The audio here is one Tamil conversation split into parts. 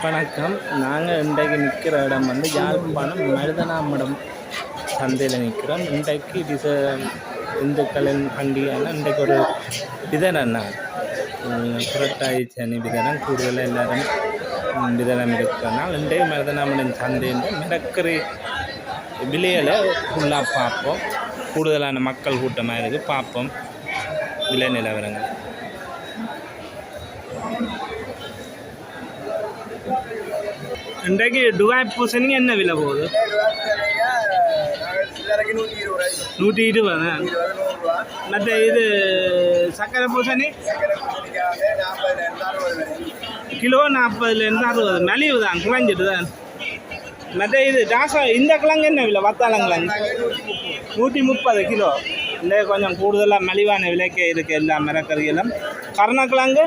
வணக்கம். நாங்கள் இன்றைக்கு நிற்கிற இடம் வந்து யாழ்ப்பாணம் மருதனாமடம் சந்தையில் நிற்கிறோம். இன்றைக்கு இந்துக்களின் பண்டிகையான இன்றைக்கு ஒரு விதனம் தான், புரட்டாதி சனி விதனம். கூடுதலாக எல்லோரும் விதனம் இருக்கிறனால் இன்றைக்கு மருதனாமடம் சந்தையின் மிரக்கறி விலையில் ஃபுல்லாக பார்ப்போம். கூடுதலான மக்கள் கூட்டமாக இருக்குது, பார்ப்போம் விலை நிலவரங்கள். இன்றைக்கு துபாய் பூசணிக்கு என்ன விலை போகுது? 120. மற்ற இது சக்கரை பூசணி கிலோ 40லேருந்து 60. மலிவு தான், குறைஞ்சிட்டு தான். மற்ற இது டாசா இந்த கிழங்கு என்ன விலை? வத்தாளங்கிழங்கு 130 கிலோ. இல்லை கொஞ்சம் கூடுதலாக மலிவான விலைக்கே இருக்குது எல்லா மரக்கறிகளும். கருணக்கிழங்கு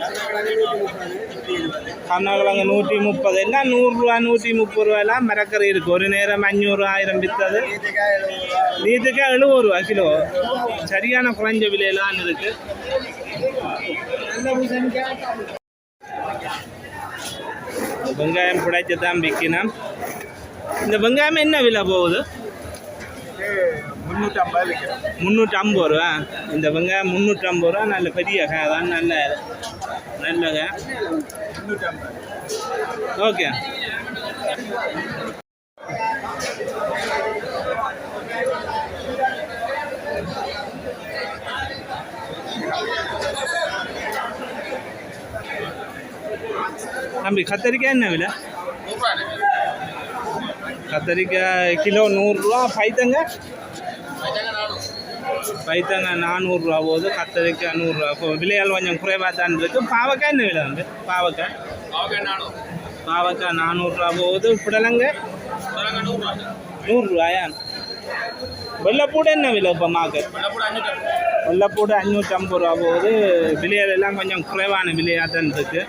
130. எல்லாம் 100 ரூபா 130 ரூபாயெல்லாம் மரக்கறி இருக்குது. ஒரு நேரம் 500 1000 விற்றது. நீத்துக்கா 70 ரூபா கிலோ. சரியான குறைஞ்ச விலையெல்லாம் இருக்குது. வெங்காயம் பிடிச்சி தான் விற்கணும். இந்த வெங்காயம் என்ன விலை போகுது? 350 ரூபா. இந்த வெங்காயம் 350 ரூபா. நல்ல பெரிய தான், நல்ல ஓகே. தம்பி கத்தரிக்காய் என்ன விலை? கத்தரிக்காய் கிலோ 100 ரூபா. பைத்தங்க 400 ரூபா போகுது. கத்தரிக்காய் 100 ரூபா. விலையால் கொஞ்சம் குறைவாக தான் இருக்குது. பாவக்காய் என்ன விலை வந்து? பாவக்காய் 400 ரூபா போகுது. புடலங்க 100 ரூபாயா? வெள்ளைப்பூடு என்ன விலை இப்போ மார்க்கெட்? வெள்ளைப்பூடு 550 ரூபா போகுது. விலையால் எல்லாம் கொஞ்சம் குறைவான விலையாக தான் இருக்குது.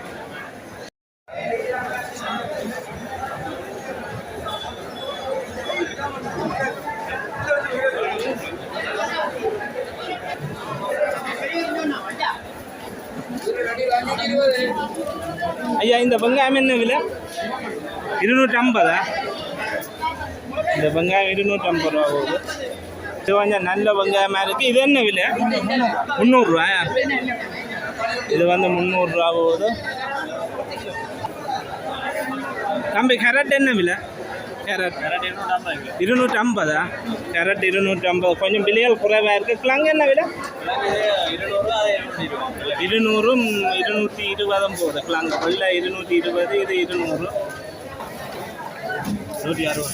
ஐயா இந்த வெங்காயம் என்ன விலை? 250. இந்த வெங்காயம் 250 ரூபா போகுது. இது கொஞ்சம் நல்ல வெங்காயமாக இருக்குது. இது என்ன விலை? 300 ரூபாயா? இது வந்து 300 ரூபா போகுது. தம்பி கேரட் என்ன விலை? கேரட் 250. கேரட் 250. கொஞ்சம் விலையால் குறைவாக இருக்குது. கிழங்கு என்ன விலை? 200 220 போகுது. கிழங்கு வெள்ளை 220. இது 200 160.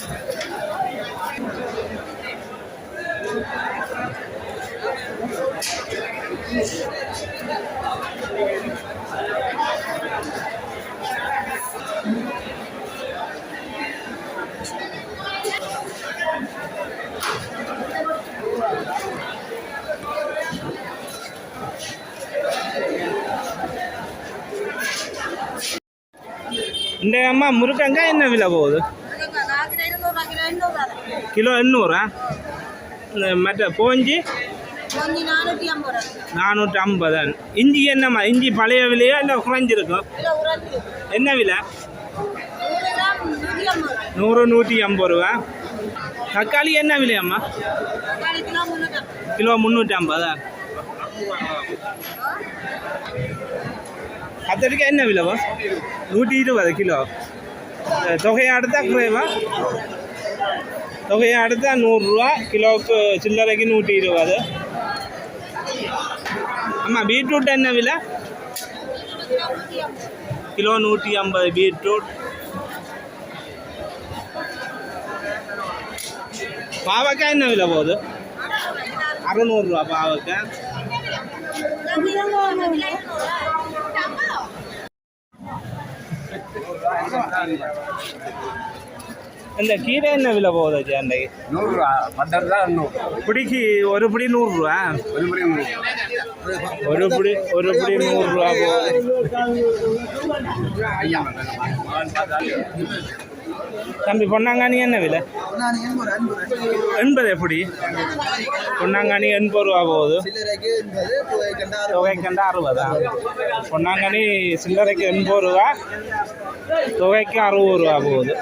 இந்த அம்மா முருக்கங்காய் என்ன விலை போகுது? கிலோ 800. மற்ற போஞ்சி 450. இஞ்சி என்னம்மா? இஞ்சி பழைய விலையா இல்லை குறைஞ்சிருக்கும்? என்ன விலை? 100 150 ரூபா. தக்காளி என்ன விலையம்மா? கிலோ 350. கத்தரிக்காய் என்ன விலைவா? 120 கிலோ. தொகையை அடுத்தா குறைவா? தொகையை அடுத்தா 100 ரூபா கிலோவுக்கு. சில்லறைக்கு 120. ஆமாம் பீட்ரூட் என்ன விலை? Kilo 150 beetroot. பாவக்காய் என்ன விலை போகுது? 600 ரூபா பாவக்காய். இந்த கீரை என்ன விலை போகுது? அன்றைக்கு 100 ரூபா. பட்டர் தான் 100. பிடிக்கு ஒரு பிடி 100 ரூபா. ஒரு பிடி 100 ரூபா போகுது. தம்பி பொன்னாங்கானி என்ன விலை? 80 எப்படி? பொன்னாங்கானி 80 ரூபா போகுது. தொகைக்கண்டா 60. பொன்னாங்கானி சில்லறைக்கு 80 ரூபா, தொகைக்கு 60 ரூபா போகுது.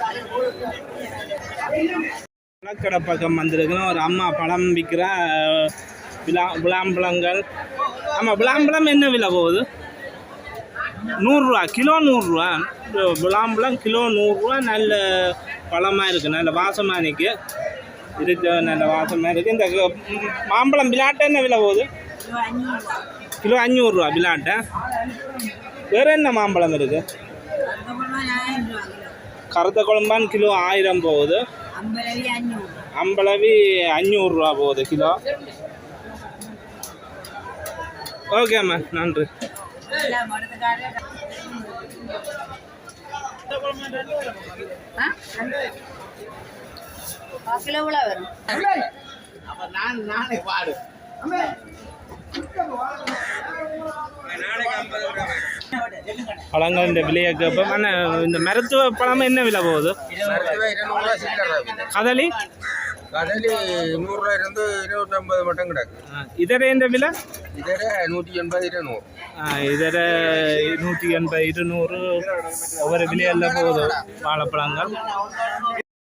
பழக்கடை பக்கம் வந்திருக்குன்னா ஒரு அம்மா பழம் விற்கிற விளாம்பழங்கள். ஆமாம், விளாம்பழம் என்ன விலை போகுது? 100 ரூபா கிலோ. 100 ரூபா விளாம்பழம் கிலோ 100 ரூபா. நல்ல பழமாக இருக்குது, நல்ல வாசமாக இருக்கு. நல்ல வாசமாக இருக்குது. இந்த மாம்பழம் விளாட்டை என்ன விலை போகுது? கிலோ 500 ரூபா விளாட்டை. வேறு என்ன மாம்பழம் இருக்குது? கருத்த குழம்பான் கிலோ 1000 போகுது. அம்பளவி 500 ரூபா போகுது கிலோ. ஓகேம்மா, நன்றி. பழங்கள் விலையை கேட்போம். ஆனால் இந்த மருத்துவ பழம் என்ன விலை போகுது? கதலி 100 ரூபா இருந்து 250 மட்டும் கிடக்கு. இதர என்ற விலை? இதர 180 200. இதர 180 200 ஒவ்வொரு விலையெல்லாம் போகுது வாழைப்பழங்கள்.